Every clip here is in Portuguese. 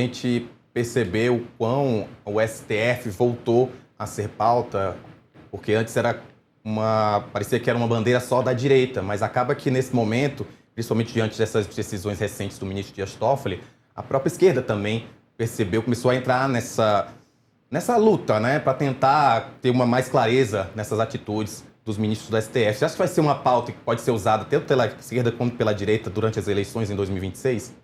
gente perceber o quão o STF voltou a ser pauta, porque antes parecia que era uma bandeira só da direita, mas acaba que nesse momento, principalmente diante dessas decisões recentes do ministro Dias Toffoli, a própria esquerda também percebeu, começou a entrar nessa luta, né, para tentar ter uma mais clareza nessas atitudes dos ministros do STF. Você acha que vai ser uma pauta que pode ser usada tanto pela esquerda quanto pela direita durante as eleições em 2026?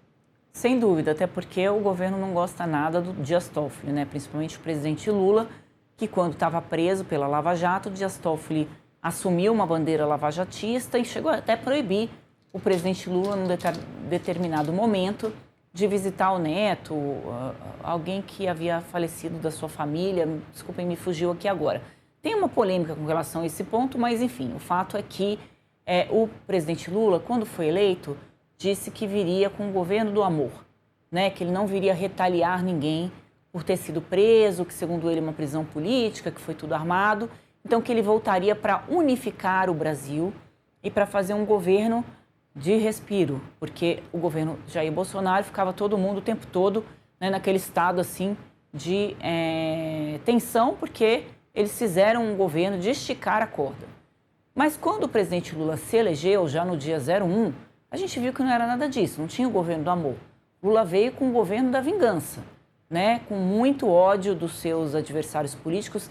Sem dúvida, até porque o governo não gosta nada do Dias Toffoli, né? Principalmente o presidente Lula, que quando estava preso pela Lava Jato, o Dias Toffoli assumiu uma bandeira lavajatista e chegou até a proibir o presidente Lula, num determinado momento, de visitar o neto, alguém que havia falecido da sua família. Desculpem, me fugiu aqui agora. Tem uma polêmica com relação a esse ponto, mas enfim, o fato é que o presidente Lula, quando foi eleito, disse que viria com o governo do amor, né? Que ele não viria retaliar ninguém por ter sido preso, que segundo ele é uma prisão política, que foi tudo armado. Então que ele voltaria para unificar o Brasil e para fazer um governo de respiro, porque o governo Jair Bolsonaro ficava todo mundo o tempo todo, né, naquele estado assim de tensão, porque eles fizeram um governo de esticar a corda. Mas quando o presidente Lula se elegeu, já no dia 01, a gente viu que não era nada disso, não tinha o governo do amor. Lula veio com o governo da vingança, né? Com muito ódio dos seus adversários políticos,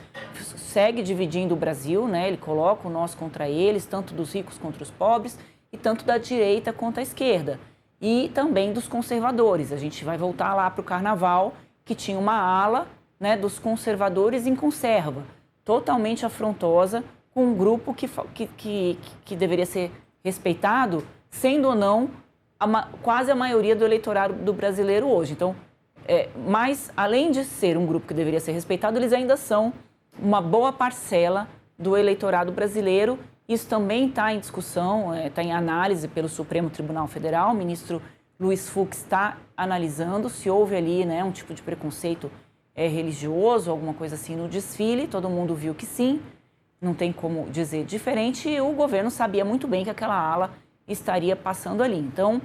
segue dividindo o Brasil, né? Ele coloca o nós contra eles, tanto dos ricos contra os pobres, e tanto da direita contra a esquerda. E também dos conservadores. A gente vai voltar lá para o Carnaval, que tinha uma ala, né, dos conservadores em conserva, totalmente afrontosa, com um grupo que deveria ser respeitado, sendo ou não quase a maioria do eleitorado do brasileiro hoje. Então, mas além de ser um grupo que deveria ser respeitado, eles ainda são uma boa parcela do eleitorado brasileiro. Isso também está em discussão, está em análise pelo Supremo Tribunal Federal. O ministro Luiz Fux está analisando se houve ali, né, um tipo de preconceito religioso, alguma coisa assim no desfile. Todo mundo viu que sim, não tem como dizer diferente. E o governo sabia muito bem que aquela ala estaria passando ali. Então,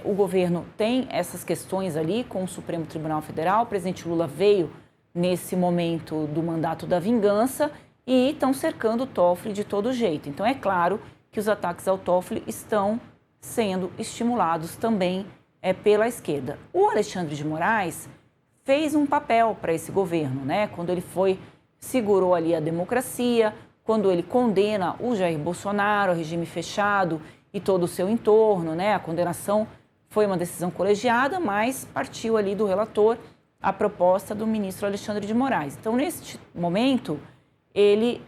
o governo tem essas questões ali com o Supremo Tribunal Federal. O presidente Lula veio nesse momento do mandato da vingança e estão cercando o Toffoli de todo jeito. Então, é claro que os ataques ao Toffoli estão sendo estimulados também pela esquerda. O Alexandre de Moraes fez um papel para esse governo, né? Quando ele segurou ali a democracia, quando ele condena o Jair Bolsonaro, o regime fechado e todo o seu entorno, né? A condenação foi uma decisão colegiada, mas partiu ali do relator a proposta do ministro Alexandre de Moraes. Então, neste momento, ele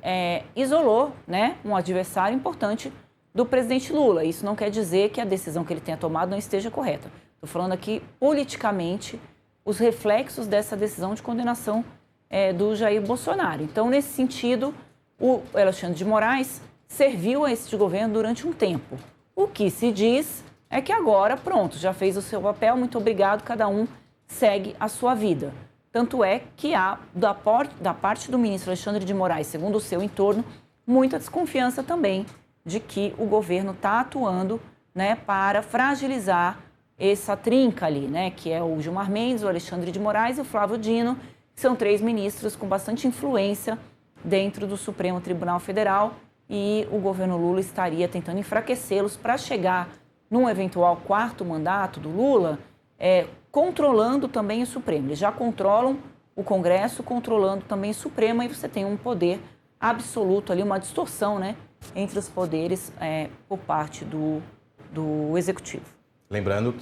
isolou, né, um adversário importante do presidente Lula. Isso não quer dizer que a decisão que ele tenha tomado não esteja correta. Estou falando aqui, politicamente, os reflexos dessa decisão de condenação do Jair Bolsonaro. Então, nesse sentido, o Alexandre de Moraes serviu a este governo durante um tempo. O que se diz é que agora, pronto, já fez o seu papel, muito obrigado, cada um segue a sua vida. Tanto é que há, da parte do ministro Alexandre de Moraes, segundo o seu entorno, muita desconfiança também de que o governo está atuando, né, para fragilizar essa trinca ali, né, que é o Gilmar Mendes, o Alexandre de Moraes e o Flávio Dino, que são 3 ministros com bastante influência dentro do Supremo Tribunal Federal, e o governo Lula estaria tentando enfraquecê-los para chegar num eventual 4º mandato do Lula, controlando também o Supremo. Eles já controlam o Congresso, controlando também o Supremo, e você tem um poder absoluto ali, uma distorção, né, entre os poderes por parte do Executivo. Lembrando que